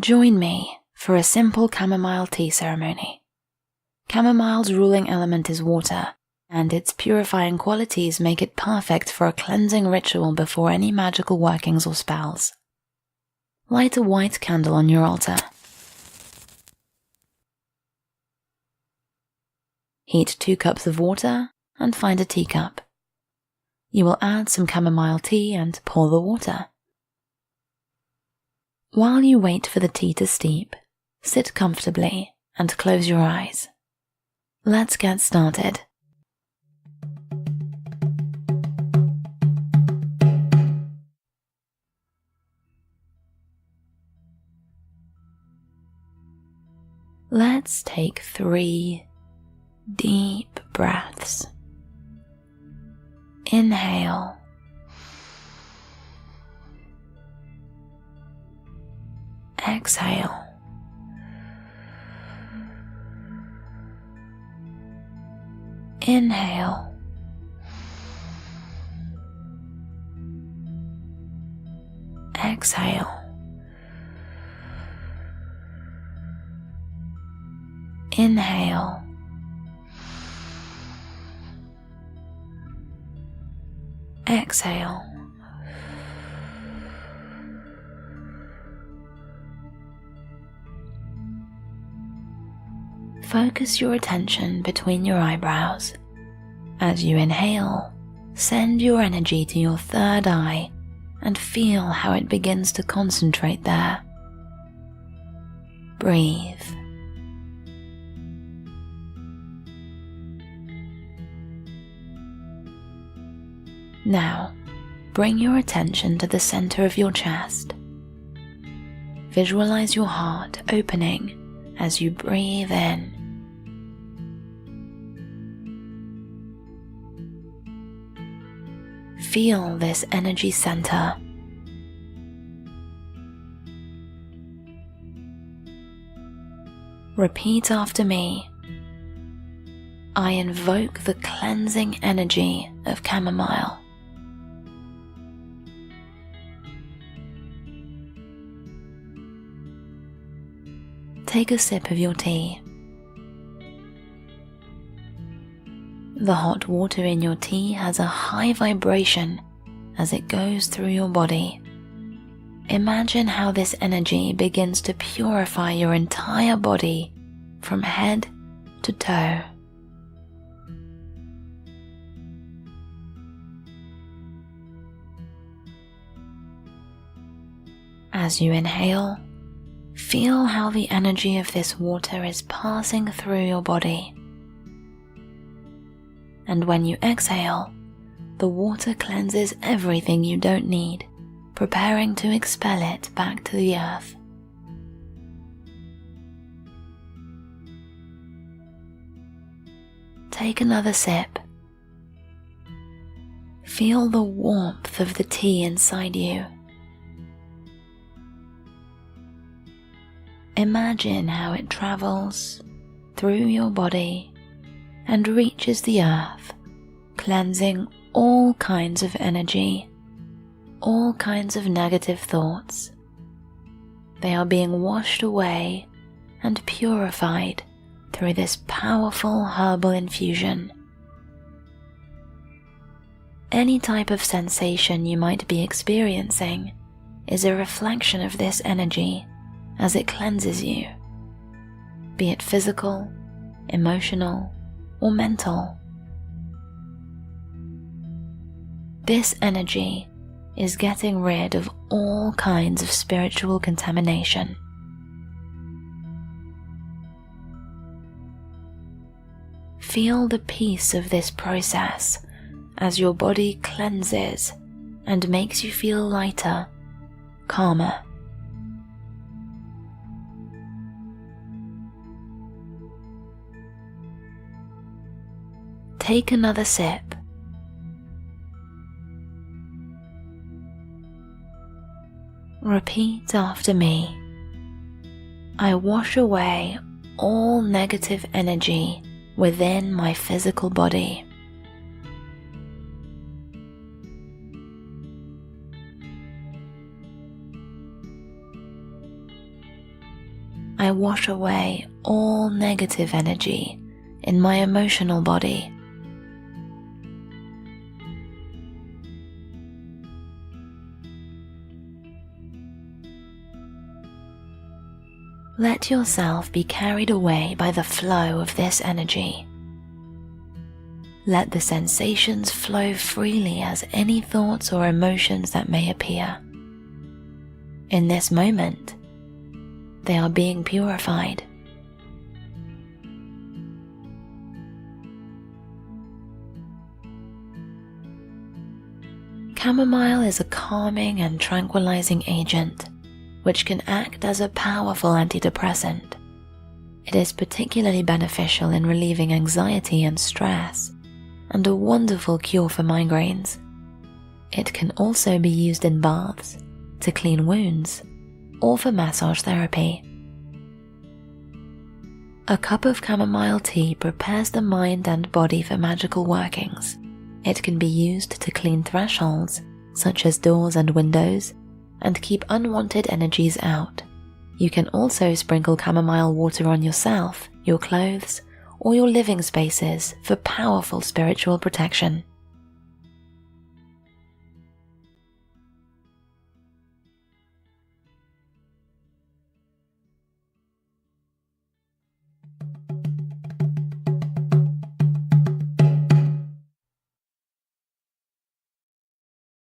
Join me for a simple chamomile tea ceremony. Chamomile's ruling element is water, and its purifying qualities make it perfect for a cleansing ritual before any magical workings or spells. Light a white candle on your altar. Heat 2 cups of water and find a teacup. You will add some chamomile tea and pour the water. While you wait for the tea to steep, sit comfortably and close your eyes. Let's get started. Let's take 3 deep breaths. Inhale. Exhale. Inhale. Exhale. Inhale. Exhale. Focus your attention between your eyebrows. As you inhale, send your energy to your third eye and feel how it begins to concentrate there. Breathe. Now, bring your attention to the center of your chest. Visualize your heart opening as you breathe in. Feel this energy center. Repeat after me. I invoke the cleansing energy of chamomile. Take a sip of your tea. The hot water in your tea has a high vibration as it goes through your body. Imagine how this energy begins to purify your entire body from head to toe. As you inhale, feel how the energy of this water is passing through your body. And when you exhale, the water cleanses everything you don't need, preparing to expel it back to the earth. Take another sip. Feel the warmth of the tea inside you. Imagine how it travels through your body and reaches the earth, cleansing all kinds of energy, all kinds of negative thoughts. They are being washed away and purified through this powerful herbal infusion. Any type of sensation you might be experiencing is a reflection of this energy as it cleanses you, be it physical, emotional, or mental. This energy is getting rid of all kinds of spiritual contamination. Feel the peace of this process as your body cleanses and makes you feel lighter, calmer. Take another sip. Repeat after me. I wash away all negative energy within my physical body. I wash away all negative energy in my emotional body. Let yourself be carried away by the flow of this energy. Let the sensations flow freely as any thoughts or emotions that may appear. In this moment, they are being purified. Chamomile is a calming and tranquilizing agent which can act as a powerful antidepressant. It is particularly beneficial in relieving anxiety and stress, and a wonderful cure for migraines. It can also be used in baths, to clean wounds, or for massage therapy. A cup of chamomile tea prepares the mind and body for magical workings. It can be used to clean thresholds, such as doors and windows, and keep unwanted energies out. You can also sprinkle chamomile water on yourself, your clothes, or your living spaces for powerful spiritual protection.